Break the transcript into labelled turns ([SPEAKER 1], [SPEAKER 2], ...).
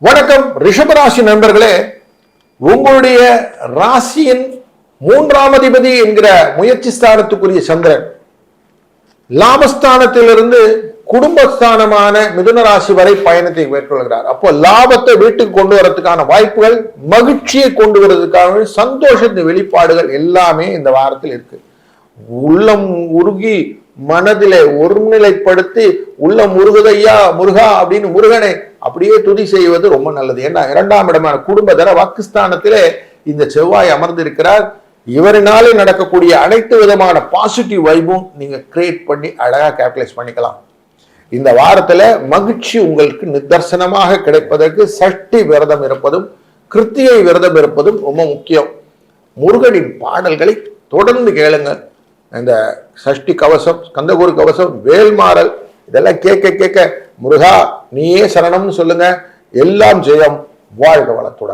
[SPEAKER 1] வணக்கம் ரிஷபராசி நண்பர்களே. உங்களுடைய ராசியின் 3ஆம் அதிபதி என்கிற முயற்சி ஸ்தானத்துக்குரிய சந்திரன் லாபஸ்தானத்திலிருந்து குடும்பஸ்தானமான மிதுன ராசி வரை பயணத்தை மேற்கொள்கிறார். அப்போ லாபத்தை வீட்டுக்கு கொண்டு வரதுக்கான வாய்ப்புகள், மகிழ்ச்சியை கொண்டு வருவதற்கான சந்தோஷத்தின் வெளிப்பாடுகள் எல்லாமே இந்த வாரத்தில் இருக்கு. உள்ளம் உருகி மனதிலே ஒருநிலைப்படுத்தி உள்ளம் முருகதையா முருகா அப்படின்னு முருகனை அப்படியே துதி செய்வது ரொம்ப நல்லது. ஏன்னா 2ஆம் இடமான குடும்பதர வாக்குஸ்தானத்திலே இந்த செவ்வாய் அமர்ந்திருக்கிறார். இவரினாலே நடக்கக்கூடிய அனைத்து விதமான பாசிட்டிவ் வைபும் நீங்க கிரியேட் பண்ணி அழகா கேபிடலைஸ் பண்ணிக்கலாம். இந்த வாரத்துல மகிழ்ச்சி உங்களுக்கு நிதர்சனமாக கிடைப்பதற்கு சஷ்டி விரதம் இருப்பதும் கிருத்திகை விரதம் இருப்பதும் ரொம்ப முக்கியம். முருகனின் பாடல்களை தொடர்ந்து கேளுங்க. இந்த சஷ்டி கவசம், கந்தகுரு கவசம், வேல்மாறல் இதெல்லாம் கேட்க கேட்க முருகா நீயே சரணம்னு சொல்லுங்க. எல்லாம் ஜெயம். வாழ்க வளத்துடன்.